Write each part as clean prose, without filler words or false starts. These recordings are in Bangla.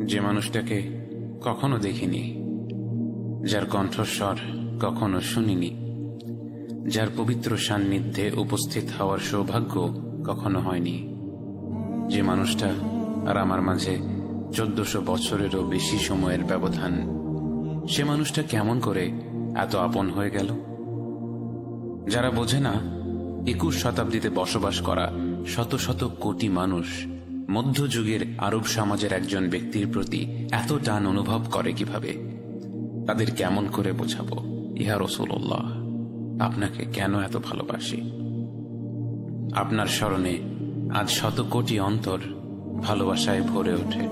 যে মানুষটাকে কখনো দেখিনি, যার কণ্ঠস্বর কখনো শুনিনি, যার পবিত্র সান্নিধ্যে উপস্থিত হওয়ার সৌভাগ্য কখনো হয়নি, যে মানুষটা আর আমার মাঝে 1400 বছরেরও বেশি সময়ের ব্যবধান, সে মানুষটা কেমন করে এত আপন হয়ে গেল? যারা বোঝে না 21 শতাব্দীতে বসবাস করা শত শত কোটি মানুষ মধ্যযুগের আরব সমাজের একজন ব্যক্তির প্রতি এত টান অনুভব করে কিভাবে, তাদের কেমন করে বোঝাবো ইয়া রাসূলুল্লাহ আপনাকে কেন এত ভালোবাসি? আপনার স্মরণে আজ শত কোটি অন্তর ভালোবাসায় ভরে ওঠে।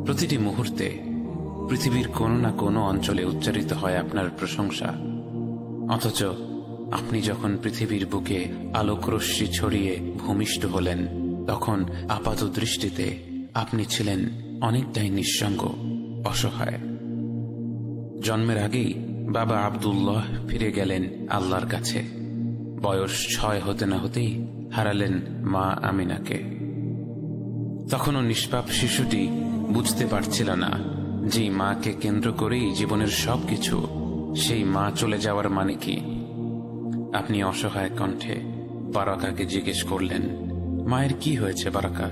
প্রতিটি মুহূর্তে পৃথিবীর কোনো না কোনো অঞ্চলে উচ্চারিত হয় আপনার প্রশংসা, অথচ আপনি যখন পৃথিবীর বুকে আলোকরশ্মি ছড়িয়ে ভূমিষ্ঠ হলেন, তখন আপাত দৃষ্টিতে আপনি ছিলেন অনেকটাই নিঃসঙ্গ, অসহায়। জন্মের আগেই বাবা আব্দুল্লাহ ফিরে গেলেন আল্লাহর কাছে। বয়স 6 হতে না হতেই হারালেন মা আমিনাকে। তখনও নিষ্পাপ শিশুটি বুঝতে পারছিল না যে মাকে কেন্দ্র করেই জীবনের সবকিছু, সেই মা চলে যাওয়ার মানে কি। আপনি অসহায় কণ্ঠে বারাকাকে জিজ্ঞেস করলেন, মায়ের কি হয়েছে বারাকা?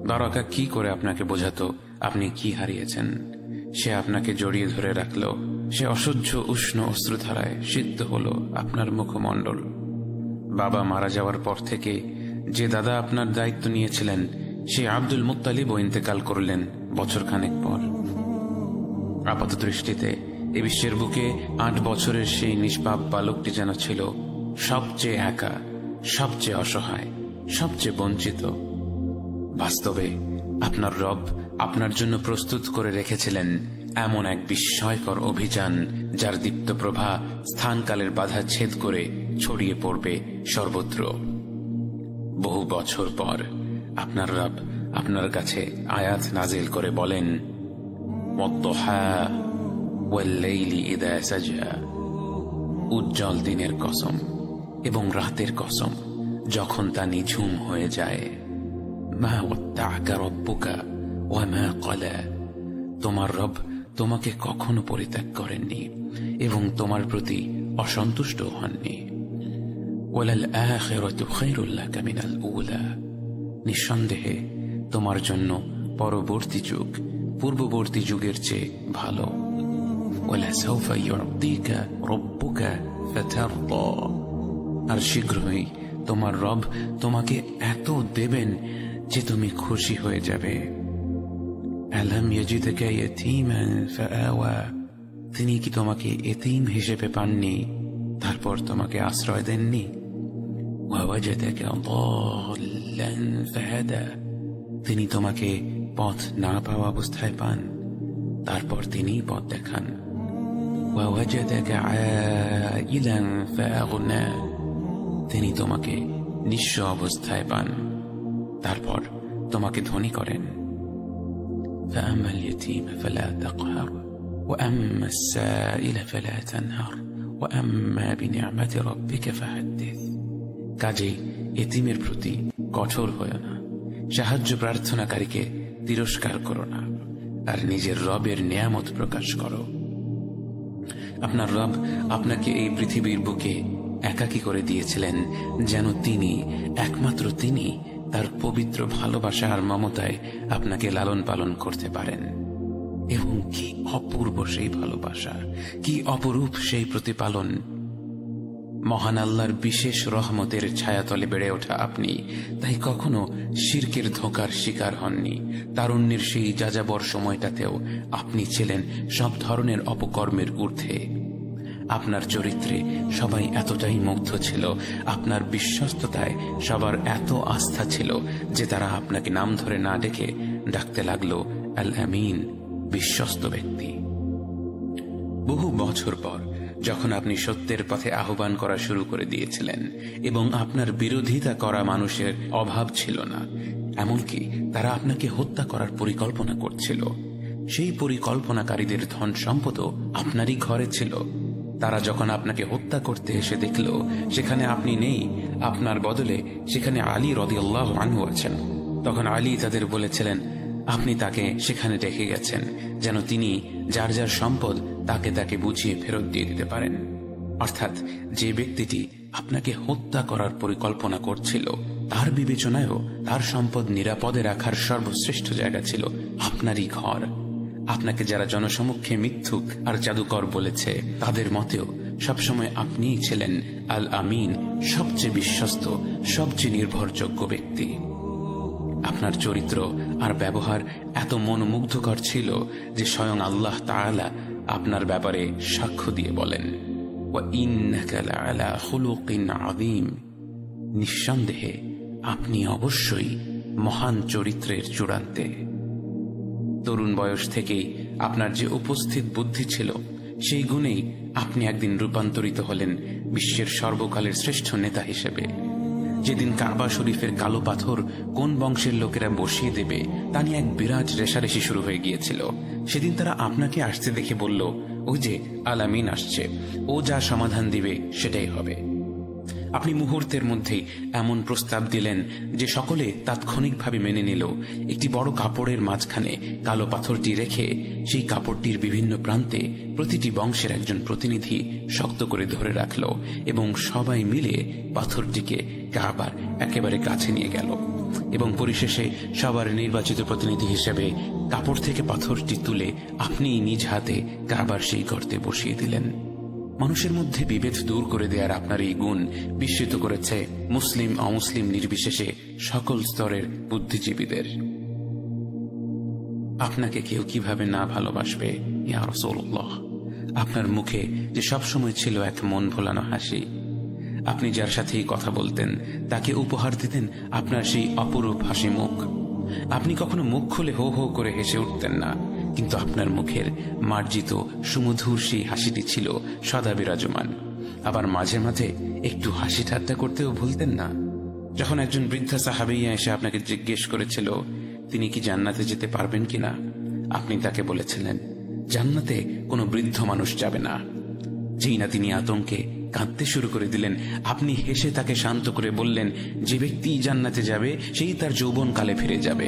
বারাকা কি করে আপনাকে বোঝাতো আপনি কি হারিয়েছেন? সে আপনাকে জড়িয়ে ধরে রাখল, সে অসহ্য উষ্ণ অশ্রুধারায় সিদ্ধ হল আপনার মুখমণ্ডল। বাবা মারা যাওয়ার পর থেকে যে দাদা আপনার দায়িত্ব নিয়েছিলেন, সে আব্দুল মুত্তালিবও ইন্তেকাল করলেন বছরখানেক পর। আপাত দৃষ্টিতে এ বিশ্বের বুকে 8 বছরের সেই নিষ্পাপ বালকটি যেন ছিল সবচেয়ে একা, সবচেয়ে অসহায়, সবচেয়ে বঞ্চিত। বাস্তবে আপনার রব আপনার জন্য প্রস্তুত করে রেখেছিলেন এমন এক বিস্ময়কর অভিযান, যার দীপ্ত প্রভা স্থানকালের বাধা ছেদ করে ছড়িয়ে পড়বে সর্বত্র। বহু বছর পর আপনার রব আপনার কাছে আয়াত নাজিল করে বলেন, ওয়াদ-দুহা ওয়াল-লাইলি ইযা সাজা, উজ্জ্বল দিনের কসম এবং রাতের কসম যখন তা নিঝুম হয়ে যায়। মা ওয়াদ্দা'আকা রাব্বুকা ওয়া মা ক্বালা, তোমার রব তোমাকে কখনো পরিত্যাগ করেননি এবং তোমার প্রতি অসন্তুষ্ট হননি। ওয়ালাল আখিরাতু খায়রুল লাকা মিনাল উলা, নিঃসন্দেহে তোমার জন্য পরবর্তী যুগ পূর্ববর্তী যুগের চেয়ে ভালো। ওয়ালা সাওফা ইউ'তিকা রাব্বুকা ফাতারদা, আর শীঘ্রই তোমার রব তোমাকে এত দেবেন যে তুমি খুশি হয়ে যাবে। আলাম ইয়াজিদকা ইয়াতীমান ফাআওয়া, তিনি কি তোমাকে এতিম হিসেবে পাননি, তারপর তোমাকে আশ্রয় দেননি? ওয়াওয়াজাদাকা দাল্লান ফাহাদা, তিনি তোমাকে পথ না পাওয়া অবস্থায় পান, তারপর তিনি পথ দেখান। ওয়াওয়াজাদাকা আইলান ফাআগনা, তিনি তোমাকে নিঃস্ব অবস্থায় পান, তারপর তোমাকে ধনী করেন। فأما اليتيم فلا تقهر وأما السائل فلا تنهر وأما بنعمة ربك فحدث, কাজেই এতিমের প্রতি কঠোর হয়ো না, সাহায্য প্রার্থনাকারীকে তিরস্কার করো না, আর নিজের রবের নিয়ামত প্রকাশ করো। আপনার রব আপনাকে এই পৃথিবীর বুকে একাকী করে দিয়েছিলেন যেন তিনি, একমাত্র তিনি, তার পবিত্র ভালোবাসা আর মমতায় আপনাকে লালন পালন করতে পারেন। এবং কি অপূর্ব সেই ভালোবাসা, কি অপরূপ সেই প্রতিপালন! মহান আল্লাহর বিশেষ রহমতের ছায়াতলে বেড়ে ওঠা আপনি তাই কখনো শিরকের ধোঁকার শিকার হননি। তারুণ্যের সেই যাযাবর সময়টাতেও আপনি ছিলেন সব ধরনের অপকর্মের ঊর্ধ্বে। আপনার চরিত্রে সবাই এতটাই মুগ্ধ ছিল, আপনার বিশ্বস্ততায় সবার এত আস্থা ছিল যে তারা আপনাকে নাম ধরে না ডেকে ডাকতে লাগলো আল আমিন, বিশ্বস্ত ব্যক্তি। বহু বছর পর যখন আপনি সত্যের পথে আহ্বান করা শুরু করে দিয়েছিলেন এবং আপনার বিরোধিতা করা মানুষের অভাব ছিল না, এমনকি তারা আপনাকে হত্যা করার পরিকল্পনা করছিল, সেই পরিকল্পনাকারীদের ধন সম্পদও আপনারই ঘরে ছিল। তারা যখন আপনাকে হত্যা করতে এসে দেখল সেখানে আপনি নেই, আপনার বদলে সেখানে আলী রাদিয়াল্লাহু আনহু আছেন, তখন আলী তাদের বলেছিলেন, আপনি তাকে সেখানে রেখে গেছেন যেন তিনি যার যার সম্পদ তাকে তাকে বুঝিয়ে ফেরত দিয়ে দিতে পারেন। অর্থাৎ যে ব্যক্তিটি আপনাকে হত্যা করার পরিকল্পনা করছিল তার বিবেচনায়ও তার সম্পদ নিরাপদে রাখার সর্বশ্রেষ্ঠ জায়গা ছিল আপনারই ঘর। আপনাকে যারা জনসমক্ষে মিথ্যুক আর জাদুকর বলেছে তাদের মতেও সবসময় আপনিই ছিলেন আল আমিন, সবচেয়ে বিশ্বস্ত, সবচেয়ে নির্ভরযোগ্য ব্যক্তি। আপনার চরিত্র আর ব্যবহার এত মনোমুগ্ধকর ছিল যে স্বয়ং আল্লাহ তাআলা আপনার ব্যাপারে সাক্ষ্য দিয়ে বলেন, ওয়া ইন্নাকা লাআলা খুলুকিন আযীম, নিঃসন্দেহে আপনি অবশ্যই মহান চরিত্রের চূড়ান্তে। তরুণ বয়স থেকেই আপনার যে উপস্থিত বুদ্ধি ছিল সেই গুণেই আপনি একদিন রূপান্তরিত হলেন বিশ্বের সর্বকালের শ্রেষ্ঠ নেতা হিসেবে। যেদিন কাবা শরীফের কালো পাথর কোন বংশের লোকেরা বসিয়ে দেবে তা নিয়ে এক বিরাট রেষারেষি শুরু হয়ে গিয়েছিল, সেদিন তারা আপনাকে আসতে দেখে বলল, ওই যে আল আমিন আসছে, ও যা সমাধান দিবে সেটাই হবে। আপনি মুহূর্তের মধ্যেই এমন প্রস্তাব দিলেন যে সকলে তাৎক্ষণিকভাবে মেনে নিল। একটি বড় কাপড়ের মাঝখানে কালো পাথরটি রেখে সেই কাপড়টির বিভিন্ন প্রান্তে প্রতিটি বংশের একজন প্রতিনিধি শক্ত করে ধরে রাখল এবং সবাই মিলে পাথরটিকে কাবার একেবারে কাছে নিয়ে গেল এবং পরিশেষে সবার নির্বাচিত প্রতিনিধি হিসেবে কাপড় থেকে পাথরটি তুলে আপনি নিজ হাতে কাবার সেই গর্তে বসিয়ে দিলেন। মানুষের মধ্যে বিভেদ দূর করে দেওয়ার আপনার এই গুণ বিস্মিত করেছে মুসলিম অমুসলিম নির্বিশেষে সকল স্তরের বুদ্ধিজীবীদের। আপনাকে কেউ কিভাবে না ভালোবাসবে ইয়া রাসূলুল্লাহ। আপনার মুখে যে সবসময় ছিল এক মন ভোলানো হাসি। আপনি যার সাথেই কথা বলতেন তাকে উপহার দিতেন আপনার সেই অপরূপ হাসি মুখ। আপনি কখনো মুখ খুলে হো হো করে হেসে উঠতেন না, কিন্তু আপনার মুখের মার্জিত সুমধুর সেই হাসিটি ছিল সদা বিরাজমান। আবার মাঝে মাঝে একটু হাসি ঠাট্টা করতেও ভুলতেন না। যখন একজন বৃদ্ধা সাহাবীয়া এসে আপনাকে জিজ্ঞেস করেছিল তিনি কি জান্নাতে যেতে পারবেন কিনা, আপনি তাকে বলেছিলেন, জান্নাতে কোনো বৃদ্ধ মানুষ যাবে না। যেই না তিনি আতঙ্কে কাঁদতে শুরু করে দিলেন, আপনি হেসে তাকে শান্ত করে বললেন, যে ব্যক্তি জান্নাতে যাবে সেই তার যৌবনকালে ফিরে যাবে।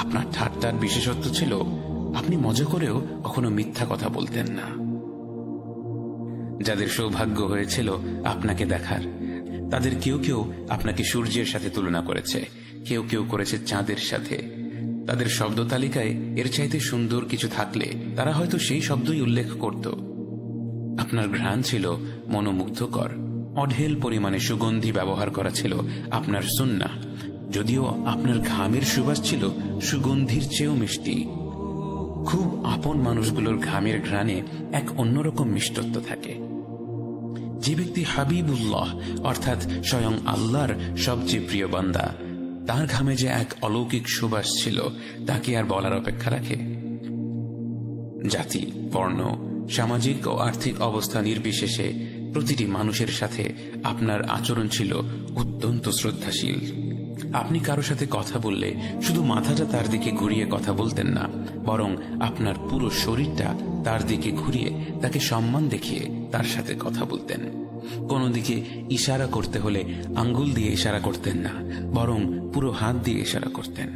আপনার ঠাট্টার বিশেষত্ব ছিল আপনি মজা করেও কখনো মিথ্যা কথা বলতেন না। যাদের সৌভাগ্য হয়েছিল আপনাকে দেখার, তাদের কেউ কেউ আপনাকে সূর্যের সাথে তুলনা করেছে, কেউ কেউ করেছে চাঁদের সাথে। তাদের শব্দ তালিকায় এর চাইতে সুন্দর কিছু থাকলে তারা হয়তো সেই শব্দই উল্লেখ করত। আপনার ঘ্রাণ ছিল মনোমুগ্ধকর, অঢেল পরিমাণে সুগন্ধি ব্যবহার করা ছিল আপনার সুন্নাহ, যদিও আপনার ঘামের সুবাস ছিল সুগন্ধির চেয়েও মিষ্টি। খুব আপন মানুষগুলোর ঘামের ঘ্রাণে এক অন্যরকম মিষ্টত্ব থাকে। যে ব্যক্তি হাবিবুল্লাহ অর্থাৎ স্বয়ং আল্লাহর সবচেয়ে প্রিয় বান্দা, তার ঘামে যে এক অলৌকিক সুবাস ছিল তাকে আর বলার অপেক্ষা রাখে। জাতি, বর্ণ, সামাজিক ও আর্থিক অবস্থা নির্বিশেষে প্রতিটি মানুষের সাথে আপনার আচরণ ছিল অত্যন্ত শ্রদ্ধাশীল। আপনি কারো সাথে কথা বললে শুধু মাথাটা তার দিকে ঘুরিয়ে কথা বলতেন না, বরং আপনার পুরো শরীরটা তার দিকে ঘুরিয়ে তাকে সম্মান দেখিয়ে তার সাথে কথা বলতেন। কোনো দিকে ইশারা করতে হলে আঙ্গুল দিয়ে ইশারা করতেন না, বরং পুরো হাত দিয়ে ইশারা করতেন।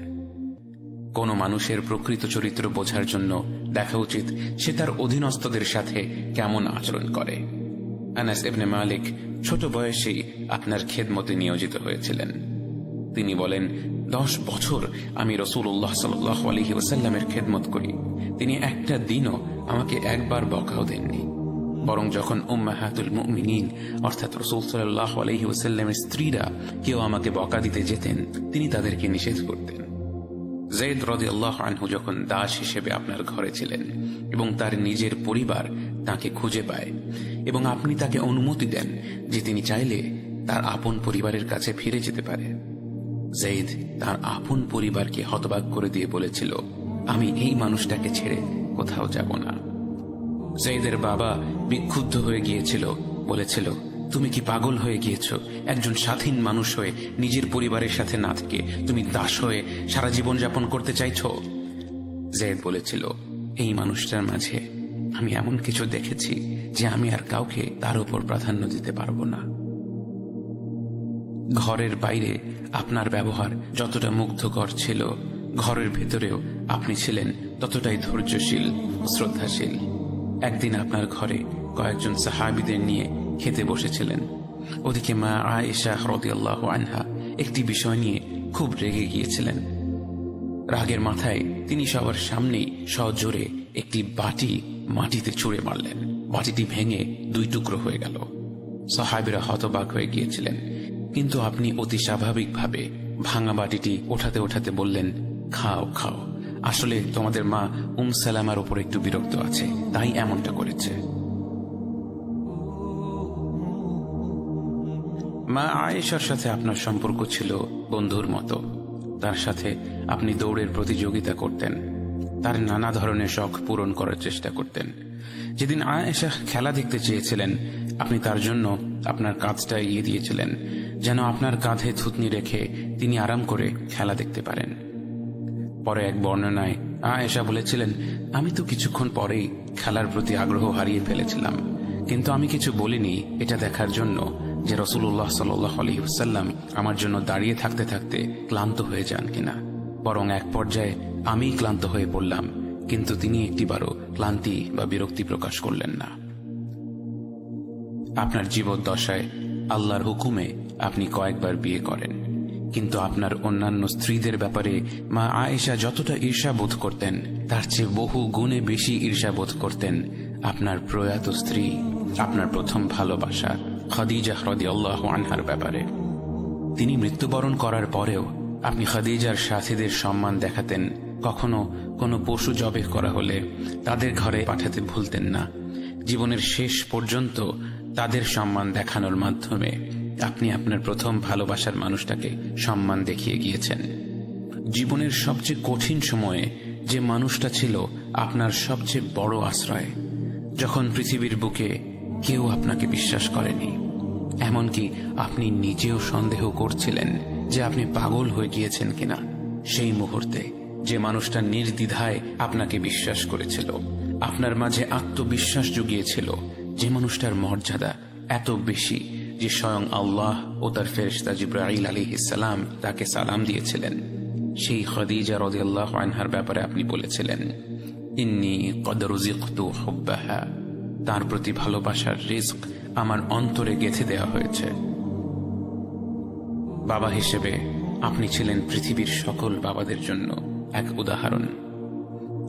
কোনো মানুষের প্রকৃত চরিত্র বোঝার জন্য দেখা উচিত সে তার অধীনস্থদের সাথে কেমন আচরণ করে। আনাস ইবনে মালিক ছোট বয়সেই আপনার খেদমতে নিয়োজিত হয়েছিলেন। তিনি বলেন, 10 বছর আমি রাসূলুল্লাহ সাল্লাল্লাহু আলাইহি ওয়াসাল্লামের খেদমত করি, তিনি একটা দিনও আমাকে একবার বকাও দেননি। বরং যখন উম্মাহাতুল মুমিনিন অর্থাৎ রাসূল সাল্লাল্লাহু আলাইহি ওয়াসাল্লামের স্ত্রীরা কেউ আমাকে বকা দিতে যেতেন তিনি তাদেরকে নিষেধ করতেন। যায়েদ রাদিয়াল্লাহু আনহু যখন দাস হিসেবে আপনার ঘরে ছিলেন এবং তার নিজের পরিবার তাকে খুঁজে পায় এবং আপনি তাকে অনুমতি দেন যে তিনি চাইলে তার আপন পরিবারের কাছে ফিরে যেতে পারে, যায়েদ তার আপন পরিবারকে হতবাক করে দিয়ে বলেছিল, আমি এই মানুষটাকে ছেড়ে কোথাও যাব না। যায়েদের বাবা বিক্ষুব্ধ হয়ে গিয়েছিল, বলেছিল, তুমি কি পাগল হয়ে গিয়েছ? একজন স্বাধীন মানুষ হয়ে নিজের পরিবারের সাথে না থেকে তুমি দাস হয়ে সারা জীবন যাপন করতে চাইছ? যায়েদ বলেছিল, এই মানুষটার মাঝে আমি এমন কিছু দেখেছি যে আমি আর কাউকে তার উপর প্রাধান্য দিতে পারবো না। ঘরের বাইরে আপনার ব্যবহার যতটা মুগ্ধকর ছিল, ঘরের ভেতরেও আপনি ছিলেন ততটাই ধৈর্যশীল ও শ্রদ্ধাশীল। একদিন আপনার ঘরে কয়েকজন সাহাবীদের নিয়ে খেতে বসেছিলেন। ওদিকে মা আয়েশা রাদিয়াল্লাহু আনহা একটি বিষয় নিয়ে খুব রেগে গিয়েছিলেন। রাগের মাথায় তিনি সবার সামনেই সজোরে একটি বাটি মাটিতে ছুঁড়ে মারলেন। বাটিটি ভেঙে 2 টুকরো হয়ে গেল। সাহাবীরা হতবাক হয়ে গিয়েছিলেন, কিন্তু আপনি অতি স্বাভাবিকভাবে ভাঙা বাটিটি ওঠাতে ওঠাতে বললেন, খাও খাও, আসলে তোমাদের মা সালামার উপর একটু বিরক্ত আছে, তাই এমনটা করেছে। মা আয়েশার সাথে আপনার সম্পর্ক ছিল বন্ধুর মতো। তার সাথে আপনি দৌড়ের প্রতিযোগিতা করতেন, তার নানা ধরনের শখ পূরণ করার চেষ্টা করতেন। যেদিন আয়েশা খেলা দেখতে চেয়েছিলেন, আপনি তার জন্য আপনার কাঁধটা এগিয়ে দিয়েছিলেন, যেন আপনার কাঁধে থুতনি রেখে তিনি আরাম করে খেলা দেখতে পারেন। পরে এক বর্ণনায় আয়েশা বলেছিলেন, আমি তো কিছুক্ষণ পরেই খেলার প্রতি আগ্রহ হারিয়ে ফেলেছিলাম, কিন্তু আমি কিছু বলিনি এটা দেখার জন্য যে রাসূলুল্লাহ সাল্লাল্লাহু আলাইহি ওয়াসাল্লাম আমার জন্য দাঁড়িয়ে থাকতে থাকতে ক্লান্ত হয়ে যান কিনা। বরং এক পর্যায়ে আমিই ক্লান্ত হয়ে পড়লাম, কিন্তু তিনি একটিবারও ক্লান্তি বা বিরক্তি প্রকাশ করলেন না। আপনার জীবদ্দশায় আল্লাহর হুকুমে আপনি কয়েকবার বিয়ে করেন, কিন্তু আপনার অন্যান্য স্ত্রীদের ব্যাপারে মা আয়েশা যতটা ঈর্ষাবোধ করতেন, তার চেয়ে বহু গুণে বেশি ঈর্ষাবোধ করতেন আপনার প্রয়াত স্ত্রী, আপনার প্রথম ভালোবাসা খাদিজা রাদিয়াল্লাহু আনহার ব্যাপারে। তিনি মৃত্যুবরণ করার পরেও আপনি খাদিজার সাথীদের সম্মান দেখাতেন। কখনো কোনো পশু জবাই করা হলে তাদের ঘরে পাঠাতে ভুলতেন না। জীবনের শেষ পর্যন্ত তাদের সম্মান দেখানোর মাধ্যমে আপনি আপনার প্রথম ভালোবাসার মানুষটাকে সম্মান দেখিয়ে গিয়েছেন। জীবনের সবচেয়ে কঠিন সময়ে যে মানুষটা ছিল আপনার সবচেয়ে বড় আশ্রয়, যখন পৃথিবীর বুকে কেউ আপনাকে বিশ্বাস করেনি, এমনকি আপনি নিজেও সন্দেহ করছিলেন যে আপনি পাগল হয়ে গিয়েছেন কিনা, সেই মুহূর্তে যে মানুষটা নির্দ্বিধায় আপনাকে বিশ্বাস করেছিল, আপনার মাঝে আত্মবিশ্বাস জুগিয়েছিল, যে মানুষটার মর্যাদা এত বেশি যে স্বয়ং আল্লাহ ও তার ফেরেশতা জিবরাইল আলাইহিস সালাম তাকে সালাম দিয়েছিলেন, সেই খাদিজা রাদিয়াল্লাহু আনহার ব্যাপারে আপনি বলেছিলেন, ইন্নী কদ রুজিকতু হুব্বাহা, তার প্রতি ভালোবাসার রিজক আমার অন্তরে গেঁথে দেওয়া হয়েছে। বাবা হিসেবে আপনি ছিলেন পৃথিবীর সকল বাবাদের জন্য এক উদাহরণ।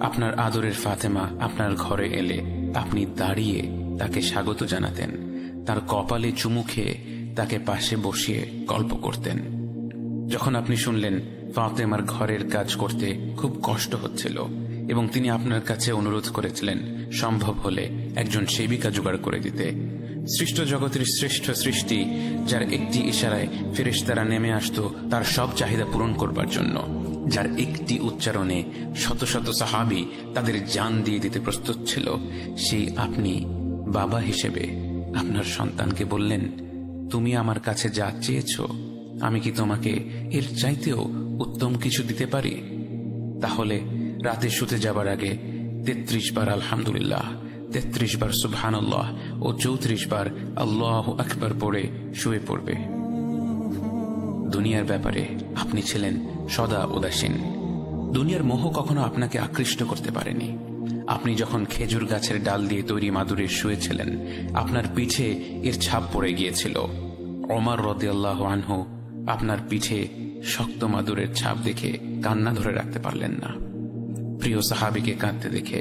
আপনার আদরের ফাতেমা আপনার ঘরে এলে আপনি দাঁড়িয়ে তাকে স্বাগত জানাতেন, তার কপালে চুমু খেয়ে তাকে পাশে বসিয়ে গল্প করতেন। যখন আপনি শুনলেন ফাতেমার ঘরের কাজ করতে খুব কষ্ট হচ্ছিল এবং তিনি আপনার কাছে অনুরোধ করেছিলেন সম্ভব হলে একজন সেবিকা জোগাড় করে দিতে, সৃষ্ট জগতের শ্রেষ্ঠ সৃষ্টি যার একটি ইশারায় ফেরেশতারা নেমে আসতো তার সব চাহিদা পূরণ করবার জন্য, যার একটি উচ্চারণে শত শত সাহাবী তাদের জান দিয়ে দিতে প্রস্তুত ছিল, সেই আপনি বাবা হিসেবে আপনার সন্তানকে বললেন, তুমি আমার কাছে যা চেয়েছ আমি কি তোমাকে এর চাইতেও উত্তম কিছু দিতে পারি? তাহলে রাতে শুতে যাবার আগে 33 বার আলহামদুলিল্লাহ, 33 বার সুবহানাল্লাহ ও 34 বার আল্লাহু আকবার পড়ে শুয়ে পড়বে। দুনিয়ার ব্যাপারে আপনি ছিলেন সদা উদাসীন। দুনিয়ার মোহ কখনো আপনাকে আকৃষ্ট করতে পারেনি। আপনি যখন খেজুর গাছের ডাল দিয়ে তৈরি মাদুরে শুয়েছিলেন, আপনার পিঠে এর ছাপ পড়ে গিয়েছিল। ওমর রাদিয়াল্লাহু আনহু আপনার পিঠে শক্ত মাদুরের ছাপ দেখে কান্না ধরে রাখতে পারলেন না। প্রিয় সাহাবীকে কাঁদতে দেখে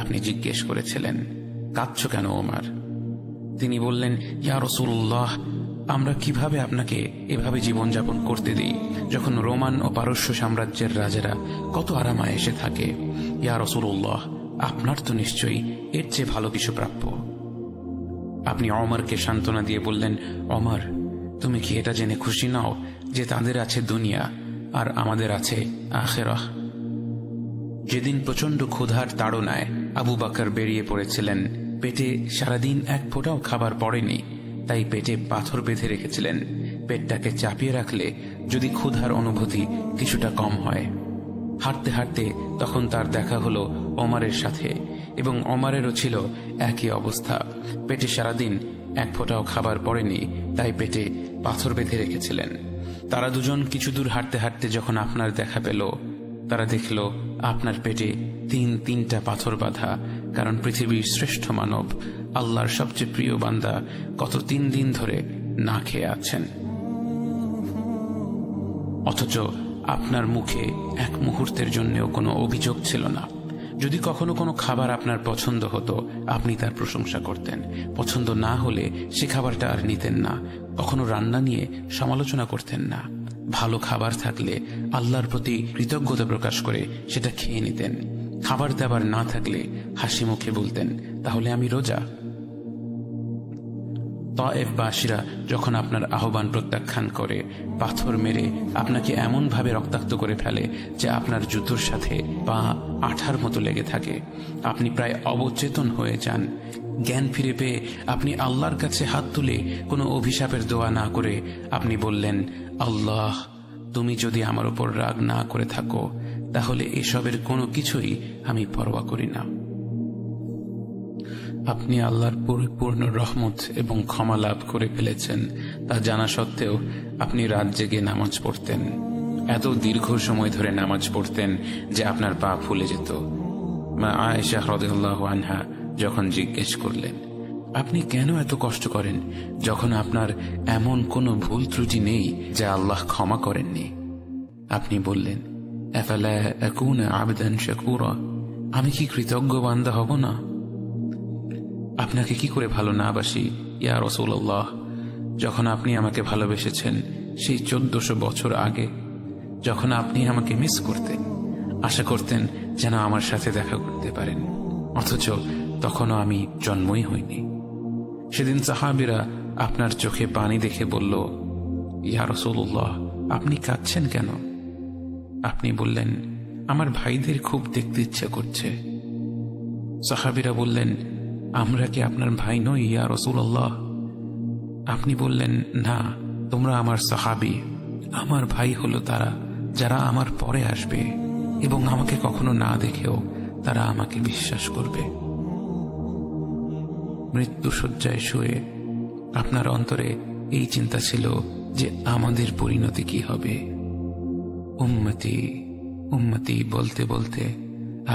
আপনি জিজ্ঞেস করেছিলেন, কাঁদছ কেন ওমর? তিনি বললেন, ইয়া রাসূলুল্লাহ, আমরা কিভাবে আপনাকে এভাবে জীবনযাপন করতে দিই যখন রোমান ও পারস্য সাম্রাজ্যের রাজারা কত আরামায় এসে থাকে? ইয়া রাসূলুল্লাহ, আপনার তো নিশ্চয়ই এর চেয়ে ভালো কিছু প্রাপ্য। আপনি ওমরকে সান্ত্বনা দিয়ে বললেন, ওমর, তুমি কি এটা জেনে খুশি নাও যে তাদের আছে দুনিয়া আর আমাদের আছে আখিরাহ? যেদিন প্রচন্ড ক্ষুধার তাড়নায় আবু বকর বেরিয়ে পড়েছিলেন, পেটে সারাদিন এক ফোঁটাও খাবার পড়েনি, তাই পেটে পাথর বেঁধে রেখেছিলেন, পেটটাকে চাপিয়ে রাখলে যদি ক্ষুধার অনুভূতি কিছুটা কম হয়। হাঁটতে হাঁটতে তখন তার দেখা হলো ওমরের সাথে, এবং ওমরেরও ছিল একই অবস্থা। পেটে সারাদিন এক ফোঁটাও খাবার পড়েনি, তাই পেটে পাথর বেঁধে রেখেছিলেন। তারা দুজন কিছু দূর হাঁটতে হাঁটতে যখন আপনার দেখা পেল, তারা দেখল আপনার পেটে তিনটা পাথর বাঁধা, কারণ পৃথিবীর শ্রেষ্ঠ মানব, আল্লাহর সবচেয়ে প্রিয় বান্দা গত 3 দিন ধরে না খেয়ে আছেন। অথচ আপনার মুখে এক মুহূর্তের জন্যও কোনো অভিযোগ ছিল না। যদি কখনো কোনো খাবার আপনার পছন্দ হতো, আপনি তার প্রশংসা করতেন। পছন্দ না হলে সে খাবারটা আর নিতেন না। কখনো রান্না নিয়ে সমালোচনা করতেন না। ভালো খাবার থাকলে আল্লাহর প্রতি কৃতজ্ঞতা প্রকাশ করে সেটা খেয়ে নিতেন। খাবার দাবার না থাকলে হাসি মুখে বলতেন, তাহলে আমি রোজা। তায়েফবাসীরা যখন আপনার আহ্বান প্রত্যাখ্যান করে, পাথর মেরে আপনাকে এমনভাবে রক্তাক্ত করে ফেলে যে আপনার জুতোর সাথে পা আঠার মতো লেগে থাকে, আপনি প্রায় অবচেতন হয়ে যান। জ্ঞান ফিরে পেয়ে আপনি আল্লাহর কাছে হাত তুলে কোনো অভিশাপের দোয়া না করে আপনি বললেন, আল্লাহ, তুমি যদি আমার উপর রাগ না করে থাকো, তাহলে এসবের কোনো কিছুই আমি পরোয়া করি না। আপনি আল্লাহর পরিপূর্ণ রহমত এবং ক্ষমা লাভ করে ফেলেছেন, তা জানা সত্ত্বেও আপনি রাত জেগে নামাজ পড়তেন। এত দীর্ঘ সময় ধরে নামাজ পড়তেন যে আপনার পা ফুলে যেত। মা আয়েশা রাদিয়াল্লাহু আনহা যখন জিজ্ঞেস করলেন, আপনি কেন এত কষ্ট করেন যখন আপনার এমন কোনো ভুল ত্রুটি নেই যা আল্লাহ ক্ষমা করেননি? আপনি বললেন, আফালা আকুনা আবদান শাকুরা, আমি কি কৃতজ্ঞ বান্দা হব না? আপনাকে কি করে ভালো না বাসি ইয়া রাসূলুল্লাহ, যখন আপনি আমাকে ভালোবেসেছেন সেই 1400 বছর আগে, যখন আপনি আমাকে মিস করতেন, আশা করতেন যেন আমার সাথে দেখা করতে পারেন, অথচ তখনও আমি জন্মই হইনি। সেদিন সাহাবীরা আপনার চোখে পানি দেখে বলল, ইয়া রাসূলুল্লাহ, আপনি কাঁদছেন কেন? আপনি বললেন, আমার ভাইদের খুব দেখতে ইচ্ছা করছে। সাহাবীরা বললেন, আমরা কি আপনার ভাই নই ইয়া রাসূলুল্লাহ? আপনি বললেন, না, তোমরা আমার সাহাবী। আমার ভাই হলো তারা যারা আমার পরে আসবে এবং আমাকে কখনো না দেখেও তারা আমাকে বিশ্বাস করবে। মৃত্যু শয্যায় শুয়ে আপনার অন্তরে এই চিন্তা ছিল যে আমাদের পরিণতি কি হবে। উম্মতি উম্মতি বলতে বলতে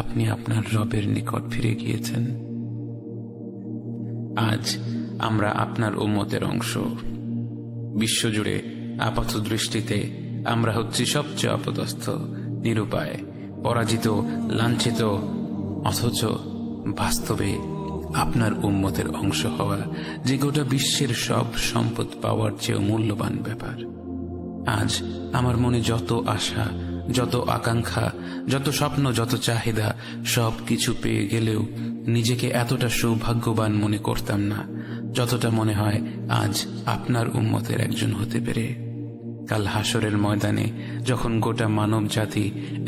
আপনি আপনার রবের নিকট ফিরে গিয়েছেন। আজ আমরা আপনার উম্মতের অংশ। বিশ্বজুড়ে আপাত দৃষ্টিতে আমরা হচ্ছি সবচেয়ে অপদস্থ, নিরুপায়, পরাজিত, লাঞ্ছিত, অথচ বাস্তবে আপনার উম্মতের অংশ হওয়া যে গোটা বিশ্বের সব সম্পদ পাওয়ার চেয়েও মূল্যবান ব্যাপার। আজ আমার মনে যত আশা, যত আকাঙ্ক্ষা, যত স্বপ্ন, যত চাহিদা, সব কিছু পেয়ে গেলেও নিজেকে এতটা সৌভাগ্যবান মনে করতাম না যতটা মনে হয় আজ আপনার উম্মতের একজন হতে পেরে। কাল হাসরের ময়দানে যখন গোটা মানব জাতি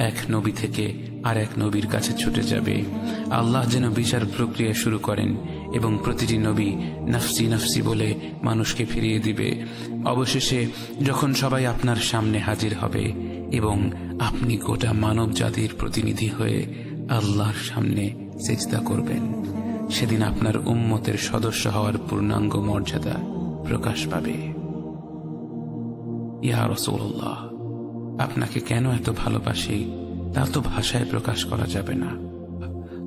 এক নবী থেকে আর এক নবীর কাছে ছুটে যাবে, আল্লাহ যেন বিচার প্রক্রিয়া শুরু করেন এবং প্রতিটি নবী নফসি নফসি বলে মানুষকে ফিরিয়ে দিবে। অবশেষে যখন সবাই আপনার সামনে হাজির হবে এবং আপনি গোটা মানব জাতির প্রতিনিধি হয়ে আল্লাহর সামনে সিজদা করবেন, সেদিন আপনার উম্মতের সদস্য হওয়ার পূর্ণাঙ্গ মর্যাদা প্রকাশ পাবে। ইয়া রাসূলুল্লাহ, আপনাকে কেন এত ভালোবাসি তা তো ভাষায় প্রকাশ করা যাবে না।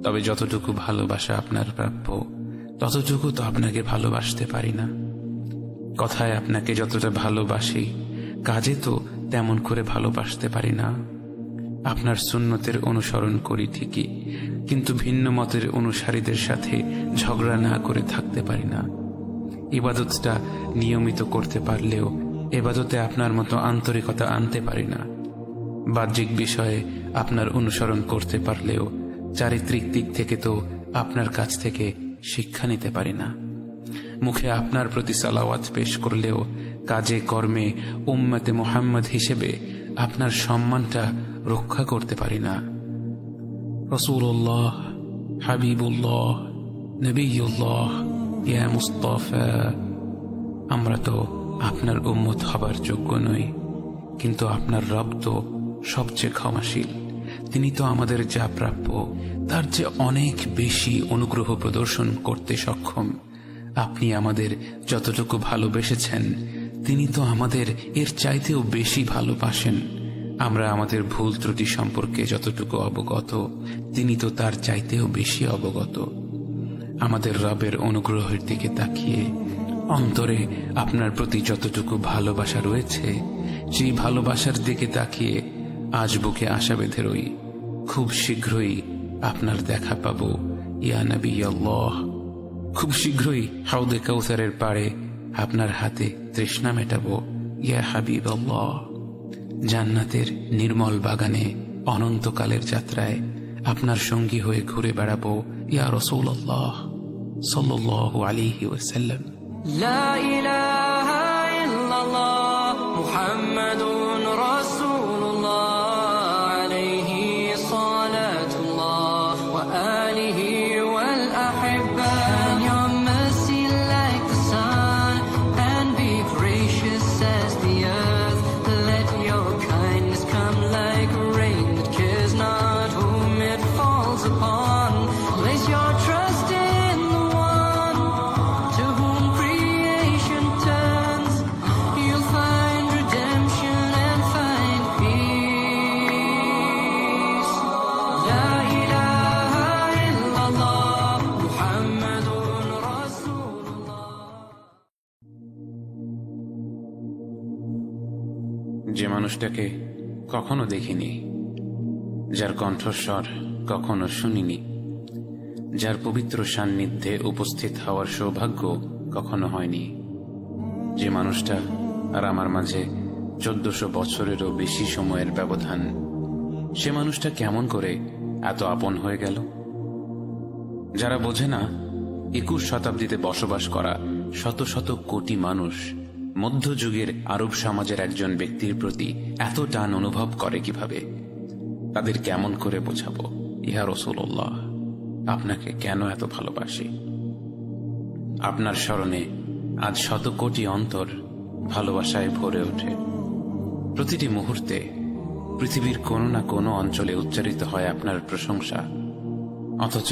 তবে যতটুকু ভালোবাসা আপনার প্রাপ্য ততটুকু তো আপনাকে ভালোবাসতে পারি না। কথায় আপনাকে যতটা ভালোবাসি, কাজে তো তেমন করে ভালোবাসতে পারি না। আপনার সুন্নতের অনুসরণ করি ঠিকই, কিন্তু ভিন্ন মতের অনুসারীদের সাথে ঝগড়া না করে থাকতে পারি না। ইবাদতটা নিয়মিত করতে পারলেও এবাদতে আপনার মতো আন্তরিকতা আনতে পারি না। বাহ্যিক বিষয়ে আপনার অনুসরণ করতে পারলেও চারিত্রিক দিক থেকে তো আপনার কাছ থেকে শিক্ষা নিতে পারি না। মুখে আপনার প্রতি সালাওয়াত পেশ করলেও কাজে কর্মে উম্মতে মুহাম্মদ হিসেবে আপনার সম্মানটা রক্ষা করতে পারি না। রাসূলুল্লাহ, হাবিবুল্লাহ, নবিয়ুল্লাহ, ইয়া মুস্তাফা, আমরা তো আপনার উম্মত হবার যোগ্য নই, কিন্তু আপনার রব তো সবচেয়ে ক্ষমাশীল। তিনি তো আমাদের যা প্রাপ্য তার চেয়ে অনেক বেশি অনুগ্রহ প্রদর্শন করতে সক্ষম। আপনি আমাদের যতটুকু ভালোবেসেছেন তিনি তো আমাদের এর চাইতেও বেশি ভালোবাসেন। আমরা আমাদের ভুল ত্রুটি সম্পর্কে যতটুকু অবগত, তিনি তো তার চাইতেও বেশি অবগত। আমাদের রবের অনুগ্রহের দিকে তাকিয়ে অন্তরে আপনার প্রতি যতটুকু ভালোবাসা রয়েছে, সেই ভালোবাসার দিকে তাকিয়ে আজ বুকে আশা বেঁধে রই, খুব শীঘ্রই আপনার দেখা পাবো ইয়া নবী আল্লাহ। খুব শীঘ্রই হাউদে কাউসারের পাড়ে আপনার হাতে তৃষ্ণা মেটাবো ইয়া হাবিব আল্লাহ। জান্নাতের নির্মল বাগানে অনন্তকালের যাত্রায় আপনার সঙ্গী হয়ে ঘুরে বেড়াবো ইয়া রাসূলুল্লাহ সাল্লাল্লাহু আলাইহি ওয়াসাল্লাম। লা ইলাহা ইল্লাল্লাহ মুহাম্মাদুর রাসূলুল্লাহ আলাইহি সালাতুল্লাহ ওয়া আলিহি ওয়াল আহিব্বা। Your mercy like the sun and be gracious as the earth. Let your kindness come like rain that cares not whom it falls upon. Place your trust in the one to whom creation turns. You'll find redemption and find peace. La ilaha illallah Muhammadun Rasulullah. যে মানুষটাকে কখনো দেখিনি, যার কণ্ঠস্বর কখনো শুনিনি, যার পবিত্র সান্নিধ্যে উপস্থিত হওয়ার সৌভাগ্য কখনো হয়নি, যে মানুষটা আর আমার মাঝে 1400 বছরেরও বেশি সময়ের ব্যবধান, সে মানুষটা কেমন করে এত আপন হয়ে গেল? যারা বোঝে না 21 শতাব্দীতে বসবাস করা শত শত কোটি মানুষ মধ্যযুগের আরব সমাজের একজন ব্যক্তির প্রতি এত টান অনুভব করে কিভাবে, তাদের কেমন করে বোঝাবো ইয়া রাসূলুল্লাহ আপনাকে কেন এত ভালোবাসি? আপনার স্মরণে আজ শত কোটি অন্তর ভালোবাসায় ভরে ওঠে। প্রতিটি মুহূর্তে পৃথিবীর কোনো না কোনো অঞ্চলে উচ্চারিত হয় আপনার প্রশংসা, অথচ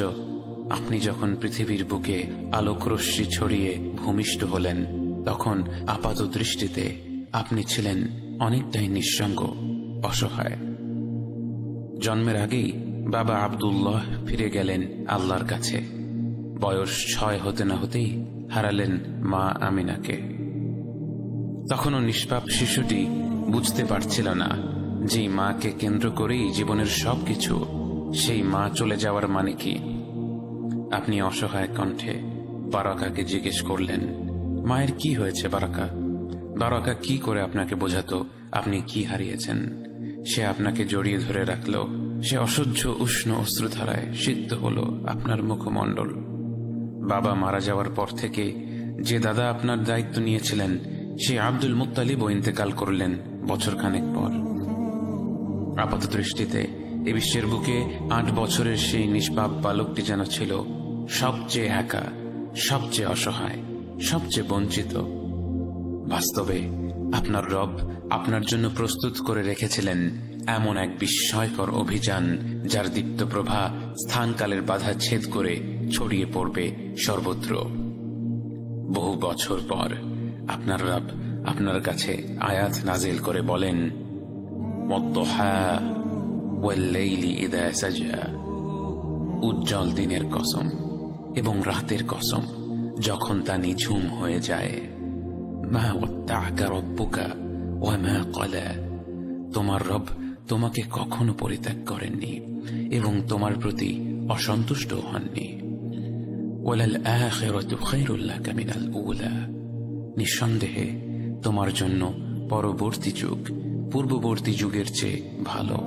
আপনি যখন পৃথিবীর বুকে আলোকরশ্মি ছড়িয়ে ভূমিষ্ঠ হলেন, তখন আপাত দৃষ্টিতে আপনি ছিলেন অনেকটাই নিঃসঙ্গ, অসহায়। জন্মের আগেই বাবা আব্দুল্লাহ ফিরে গেলেন আল্লাহর কাছে। বয়স 6 হতে না হতেই হারালেন মা আমিনাকে। তখনও নিষ্পাপ শিশুটি বুঝতে পারছিল না যে মাকে কেন্দ্র করেই জীবনের সবকিছু, সেই মা চলে যাওয়ার মানে কি। আপনি অসহায় কণ্ঠে বারাকাকে জিজ্ঞেস করলেন, মায়ের কি হয়েছে বারাকা? বারাকা কি করে আপনাকে বোঝাতো আপনি কি হারিয়েছেন? সে আপনাকে জড়িয়ে ধরে রাখল, সে অসহ্য উষ্ণ অশ্রুধারায় সিদ্ধ হলো আপনার মুখমণ্ডল। বাবা মারা যাওয়ার পর থেকে যে দাদা আপনার দায়িত্ব নিয়েছিলেন, সে আব্দুল মুত্তালিবও ইন্তেকাল করলেন বছরখানেক পর। আপাত দৃষ্টিতে এ বিশ্বের বুকে 8 বছরের সেই নিষ্পাপ বালকটি যেন ছিল সবচেয়ে একা, সবচেয়ে অসহায়, সবচেয়ে বঞ্চিত। বাস্তবে আপনার রব আপনার জন্য প্রস্তুত করে রেখেছিলেন এমন এক বিস্ময়কর অভিযান, যার দীপ্ত প্রভা স্থানকালের বাধা ছেদ করে ছড়িয়ে পড়বে সর্বত্র। বহু বছর পর আপনার রব আপনার কাছে আয়াত নাজিল করে বলেন, ওয়াদ-দুহা ওয়াল-লাইলি ইযা সাজা। উজ্জ্বল দিনের কসম এবং রাতের কসম যখন তা নিঝুম হয়ে যায়। মা ওয়াদ্দা'আকা রাব্বুকা ওয়া মা ক্বালা। তোমার রব তোমাকে কখনো পরিত্যাগ করেননি এবং তোমার প্রতি অসন্তুষ্ট হননি। ওয়ালাল আখিরাতু খায়রুল লাকা মিনাল উলা। নিঃসন্দেহে তোমার জন্য পরবর্তী যুগ পূর্ববর্তী যুগের চেয়ে ভালো।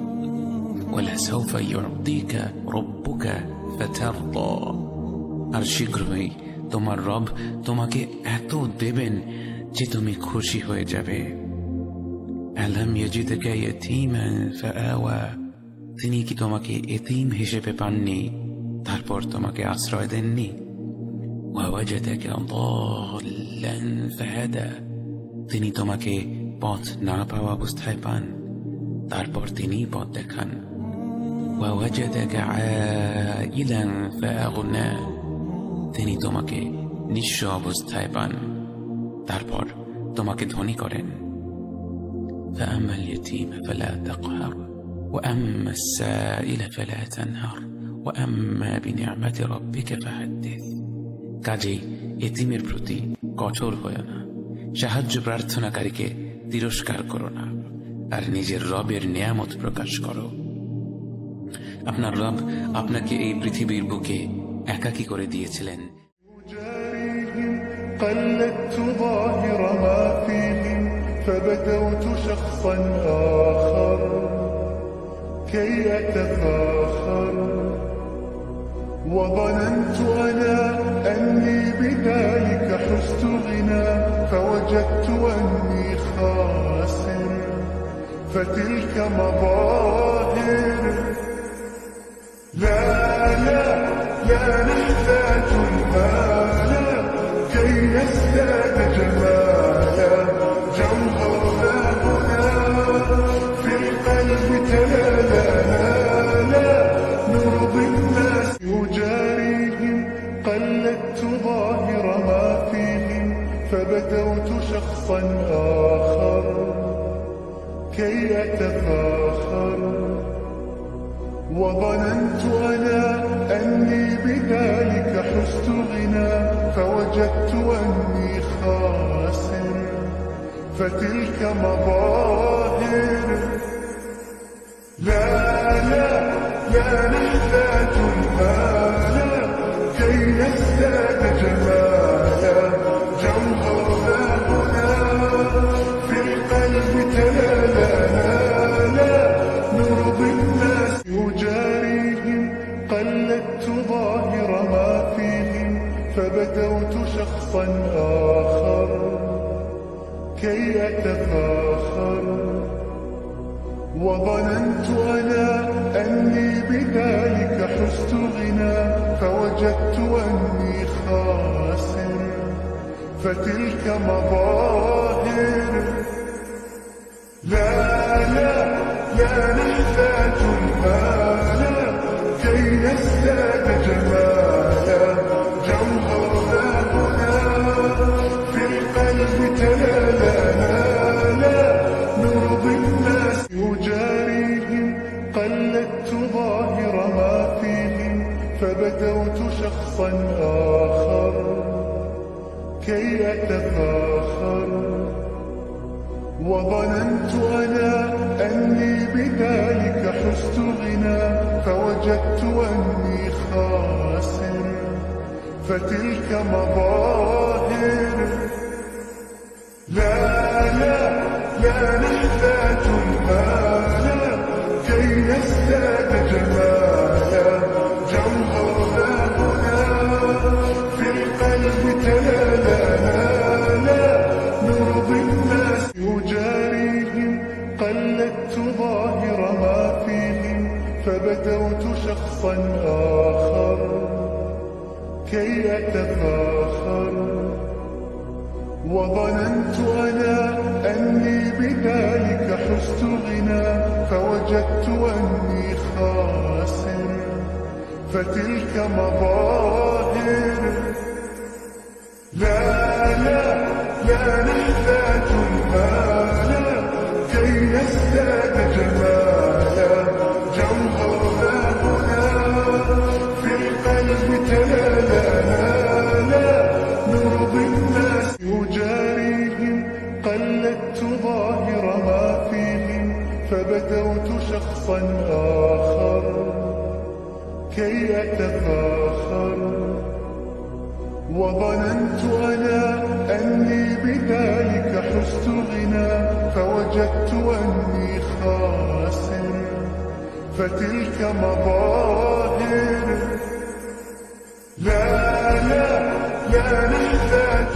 ওয়ালাসাউফা ইউ'তিকা রাব্বুকা ফাতারদা। আর শীঘ্রই তোমার রব তোমাকে এত দেবেন যে তুমি খুশি হয়ে যাবে। আলাম ইয়াজিদকা ইয়াতীমান ফাআওয়া। তিনি কি তোমাকে এতিম হিসেবে পাননি, তারপর তোমাকে আশ্রয় দেননি? ওয়াওয়াজাদাকা দাল্লান ফাহাদা। তিনি তোমাকে পথ না পাওয়া অবস্থায় পান, তারপর তিনিই পথ দেখান। ওয়াওয়াজাদাকা আইলান ফাআগনা। তিনি তোমাকে নিঃস্ব অবস্থায় পান, তারপর তোমাকে ধনী করেন। فأما اليتيم فلا تقهر وأما السائل فلا تنهر وأما بنعمة ربك فحدث। কাজেই এতিমের প্রতি কঠোর হয়ো না, সাহায্য প্রার্থনাকারীকে তিরস্কার করো না, আর নিজের রবের নিয়ামত প্রকাশ করো। আপনার রব আপনাকে এই পৃথিবীর বুকে একাকী করে দিয়েছিলেন। قلدت ظاهر ما فيهم فبدوت شخصا آخر كي أتفاخر وظننت أنا أني بذلك حزت غنى فوجدت أني خاسر فتلك مظاهر لا لا لا نحتاج المال كي نزداد جمالا جوهرنا هنا في القلب تلالا لا نرضي الناس يجاريهم قلدت ظاهر ما فيهم فبدوت شخصا آخر كي أتفاخر وظننت أنا أني بذلك حزت غنى فوجدت أني خاسر فتلك مظاهر لا لا لا نحتاج المال كي نزداد جمالا جوهرنا هنا في القلب تلالا لا نرضي الناس يجاريهم قلدت ظاهر ما فيهم فبدوت شخصا آخر كي أتفاخر وظننت أنا أني بذلك حزت غنى فوجدت أني خاسر فتلك مظاهر لا لا لا نحتاج المال كي نزداد جمالا جوهرنا هنا في القلب تلالا لا نرضي الناس يجاريهم قلدت ظاهر ما فيهم فبدوت شخصا آخر كي أتفاخر وظننت أنا أني بذلك حزت غنى فوجدت أني خاسر فتلك مظاهر لا لا لا نحتاج المال كي نزداد جمالا جوهرنا هنا في القلب تلالا لا نرضي الناس يجاريهم قلدت ظاهر ما فيهم فبدوت شخصا آخر كي أتفاخر وظننت أنا أني بذلك حزت غنى فوجدت أني خاسر فتلك مظاهر لا لا لا نحتاج المال كي نزداد جمالا جوهرنا هنا في القلب تلالا لا نرضي الناس يجاريهم قلدت ظاهر ما فيهم فبدوت شخصا آخر كي أتفاخر وظننت أنا أني بذلك حزت غنى فوجدت أني خاسر فتلك مظاهر لا لا لا نحتاج